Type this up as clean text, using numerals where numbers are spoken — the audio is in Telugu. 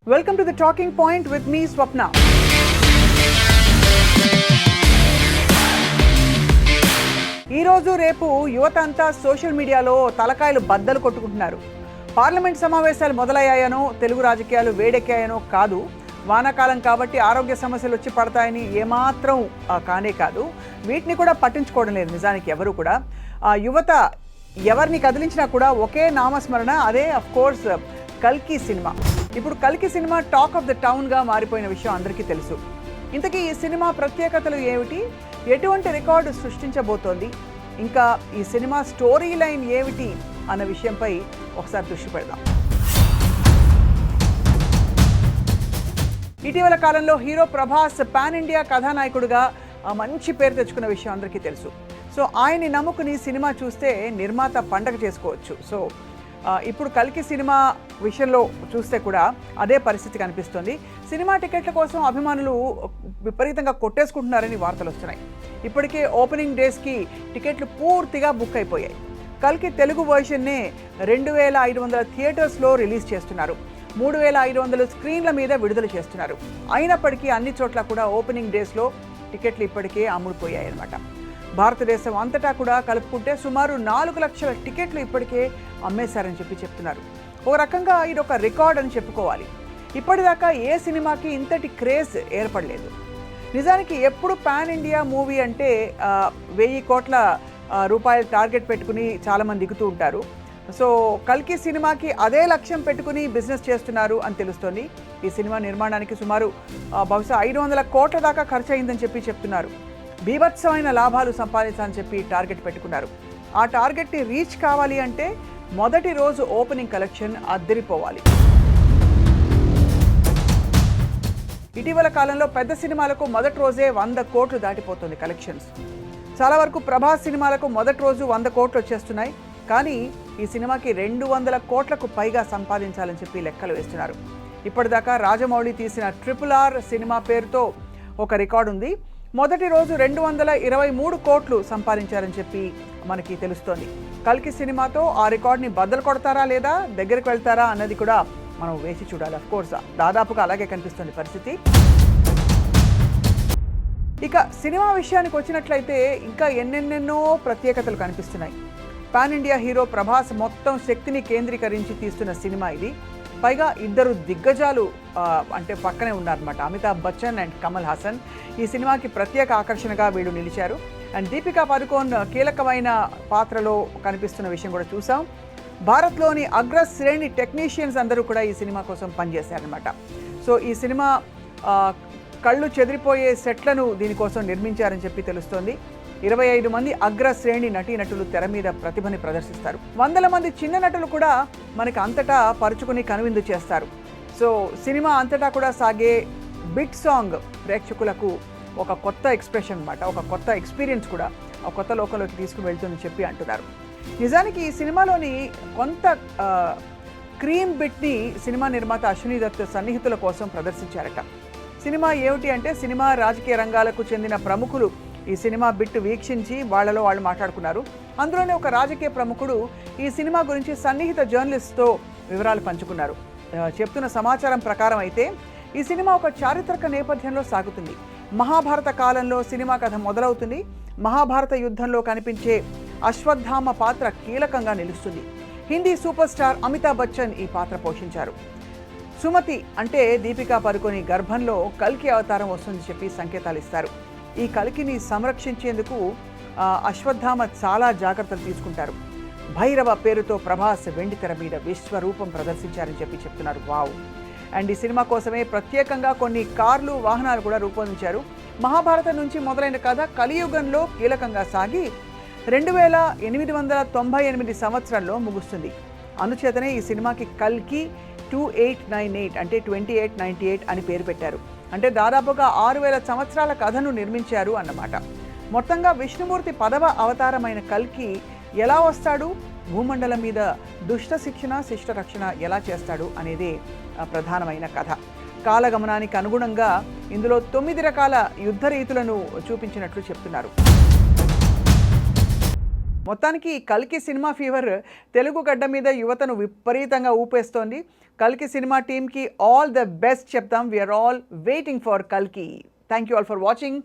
Welcome to the Talking Point with me, Swapna. ఈ రోజు రేపు యువత అంతా సోషల్ మీడియాలో తలకాయలు బద్దలు కొట్టుకుంటున్నారు. పార్లమెంట్ సమావేశాలు మొదలయ్యాయనో, తెలుగు రాజకీయాలు వేడెక్కాయనో కాదు, వానాకాలం కాబట్టి ఆరోగ్య సమస్యలు వచ్చి పడతాయని ఏమాత్రం కానే కాదు. వీటిని కూడా పట్టించుకోవడం లేదు నిజానికి ఎవరు కూడా. యువత ఎవరిని కదిలించినా కూడా ఒకే నామస్మరణ, అదే అఫ్ కోర్స్ కల్కి సినిమా. ఇప్పుడు కల్కి సినిమా టాక్ ఆఫ్ ద టౌన్గా మారిపోయిన విషయం అందరికీ తెలుసు. ఇంతకీ ఈ సినిమా ప్రత్యేకతలు ఏమిటి, ఎటువంటి రికార్డు సృష్టించబోతోంది, ఇంకా ఈ సినిమా స్టోరీ లైన్ ఏమిటి అన్న విషయంపై ఒకసారి దృష్టి పెడదాం. ఇటీవల కాలంలో హీరో ప్రభాస్ పాన్ ఇండియా కథానాయకుడిగా మంచి పేరు తెచ్చుకున్న విషయం అందరికీ తెలుసు. సో ఆయన్ని నమ్ముకుని సినిమా చూస్తే నిర్మాత పండగ చేసుకోవచ్చు. సో ఇప్పుడు కల్కి సినిమా విషయంలో చూస్తే కూడా అదే పరిస్థితి కనిపిస్తుంది. సినిమా టికెట్ల కోసం అభిమానులు విపరీతంగా కొట్టేసుకుంటున్నారని వార్తలు వస్తున్నాయి. ఇప్పటికే ఓపెనింగ్ డేస్కి టికెట్లు పూర్తిగా బుక్ అయిపోయాయి. కల్కి తెలుగు వర్షన్నే 2500 థియేటర్స్లో రిలీజ్ చేస్తున్నారు. 3500 స్క్రీన్ల మీద విడుదల చేస్తున్నారు. అయినప్పటికీ అన్ని చోట్ల కూడా ఓపెనింగ్ డేస్లో టికెట్లు ఇప్పటికే అమ్ముడుపోయాయి అన్నమాట. భారతదేశం అంతటా కూడా కలుపుకుంటే సుమారు 4 లక్షల టికెట్లు ఇప్పటికే అమ్మేశారని చెప్తున్నారు. ఓ రకంగా ఇది ఒక రికార్డ్ అని చెప్పుకోవాలి. ఇప్పటిదాకా ఏ సినిమాకి ఇంతటి క్రేజ్ ఏర్పడలేదు. నిజానికి ఎప్పుడు పాన్ ఇండియా మూవీ అంటే 1000 కోట్ల రూపాయలు టార్గెట్ పెట్టుకుని చాలామంది దిగుతూ ఉంటారు. సో కల్కి సినిమాకి అదే లక్ష్యం పెట్టుకుని బిజినెస్ చేస్తున్నారు అని తెలుస్తోంది. ఈ సినిమా నిర్మాణానికి సుమారు బహుశా 500 కోట్ల దాకా ఖర్చు అయిందని చెప్తున్నారు. బీభత్సమైన లాభాలు సంపాదించాలని చెప్పి టార్గెట్ పెట్టుకున్నారు. ఆ టార్గెట్ని రీచ్ కావాలి అంటే మొదటి రోజు ఓపెనింగ్ కలెక్షన్ అద్దరిపోవాలి. ఇటీవల కాలంలో పెద్ద సినిమాలకు మొదటి రోజే 100 కోట్లు దాటిపోతుంది కలెక్షన్స్. చాలా వరకు ప్రభాస్ సినిమాలకు మొదటి రోజు 100 కోట్లు వచ్చేస్తున్నాయి. కానీ ఈ సినిమాకి 200 కోట్లకు పైగా సంపాదించాలని చెప్పి లెక్కలు వేస్తున్నారు. ఇప్పటిదాకా రాజమౌళి తీసిన RRR సినిమా పేరుతో ఒక రికార్డు ఉంది. మొదటి రోజు 223 కోట్లు సంపాదించారని చెప్పి మనకి తెలుస్తోంది. కల్కి సినిమాతో ఆ రికార్డ్ని బద్దలు కొడతారా లేదా దగ్గరికి వెళ్తారా అన్నది కూడా మనం వేసి చూడాలి. అఫ్ కోర్స్ దాదాపుగా అలాగే కనిపిస్తుంది పరిస్థితి. ఇక సినిమా విషయానికి వచ్చినట్లయితే ఇంకా ఎన్నెన్నెన్నో ప్రత్యేకతలు కనిపిస్తున్నాయి. పాన్ ఇండియా హీరో ప్రభాస్ మొత్తం శక్తిని కేంద్రీకరించి తీస్తున్న సినిమా ఇది. పైగా ఇద్దరు దిగ్గజాలు అంటే పక్కనే ఉన్నారన్నమాట. అమితాబ్ బచ్చన్ అండ్ కమల్ హాసన్ ఈ సినిమాకి ప్రత్యేక ఆకర్షణగా వీళ్ళు నిలిచారు. అండ్ దీపికా పదుకోన్ కీలకమైన పాత్రలో కనిపిస్తున్న విషయం కూడా చూసాం. భారత్లోని అగ్రశ్రేణి టెక్నీషియన్స్ అందరూ కూడా ఈ సినిమా కోసం పనిచేశారనమాట. సో ఈ సినిమా కళ్ళు చెదిరిపోయే సెట్లను దీనికోసం నిర్మించారని చెప్పి తెలుస్తోంది. 25 మంది అగ్రశ్రేణి నటీనటులు తెర మీద ప్రతిభని ప్రదర్శిస్తారు. 100 మంది చిన్న నటులు కూడా మనకి అంతటా పరుచుకుని కనువిందు చేస్తారు. సో సినిమా అంతటా కూడా సాగే బిట్ సాంగ్ ప్రేక్షకులకు ఒక కొత్త ఎక్స్ప్రెషన్ అన్నమాట, ఒక కొత్త ఎక్స్పీరియన్స్ కూడా ఒక కొత్త లోకంలోకి తీసుకుని వెళ్తుందని చెప్పి అంటున్నారు. నిజానికి ఈ సినిమాలోని కొంత క్రీమ్ బిట్ని సినిమా నిర్మాత అశ్విని దత్ సన్నిహితుల కోసం ప్రదర్శించారట. సినిమా ఏమిటి అంటే సినిమా రాజకీయ రంగాలకు చెందిన ప్రముఖులు ఈ సినిమా బిట్ వీక్షించి వాళ్ళలో వాళ్ళు మాట్లాడుకున్నారు. అందులోనే ఒక రాజకీయ ప్రముఖుడు ఈ సినిమా గురించి సన్నిహిత జర్నలిస్ట్తో వివరాలు పంచుకున్నారు. చెప్తున్న సమాచారం ప్రకారం అయితే ఈ సినిమా ఒక చారిత్రక నేపథ్యంలో సాగుతుంది. మహాభారత కాలంలో సినిమా కథ మొదలవుతుంది. మహాభారత యుద్ధంలో కనిపించే అశ్వత్థామ పాత్ర కీలకంగా నిలుస్తుంది. హిందీ సూపర్ స్టార్ అమితాబ్ బచ్చన్ ఈ పాత్ర పోషించారు. సుమతి అంటే దీపికా పదుకోన్ గర్భంలో కల్కి అవతారం వస్తుందని చెప్పి సంకేతాలు ఇస్తారు. ఈ కల్కిని సంరక్షించేందుకు అశ్వత్థామ చాలా జాగ్రత్తలు తీసుకుంటారు. భైరవ పేరుతో ప్రభాస్ వెండి తెర మీద విశ్వరూపం ప్రదర్శించారని చెప్పి చెప్తున్నారు. వావ్. అండ్ ఈ సినిమా కోసమే ప్రత్యేకంగా కొన్ని కార్లు, వాహనాలు కూడా రూపొందించారు. మహాభారతం నుంచి మొదలైన కథ కలియుగంలో కీలకంగా సాగి 2898 సంవత్సరంలో ముగుస్తుంది. అందుచేతనే ఈ సినిమాకి కల్కి 2898 అంటే 2898 అని పేరు పెట్టారు. అంటే దాదాపుగా 6000 సంవత్సరాల కథను నిర్మించారు అన్నమాట. మొత్తంగా విష్ణుమూర్తి 10వ అవతారమైన కల్కి ఎలా వస్తాడు, భూమండలం మీద దుష్ట శిక్షణ శిష్ట రక్షణ ఎలా చేస్తాడు అనేదే ప్రధానమైన కథ. కాలగమనానికి అనుగుణంగా ఇందులో 9 రకాల యుద్ధ రీతులను చూపించినట్లు చెప్తున్నారు. మొత్తానికి ఈ కల్కి సినిమా ఫీవర్ తెలుగు గడ్డ మీద యువతను విపరీతంగా ఊపేస్తోంది. కల్కి సినిమా టీమ్కి ఆల్ ద బెస్ట్ చెప్తాం. వీఆర్ ఆల్ వెయిటింగ్ ఫర్ కల్కి. Thank you all for watching.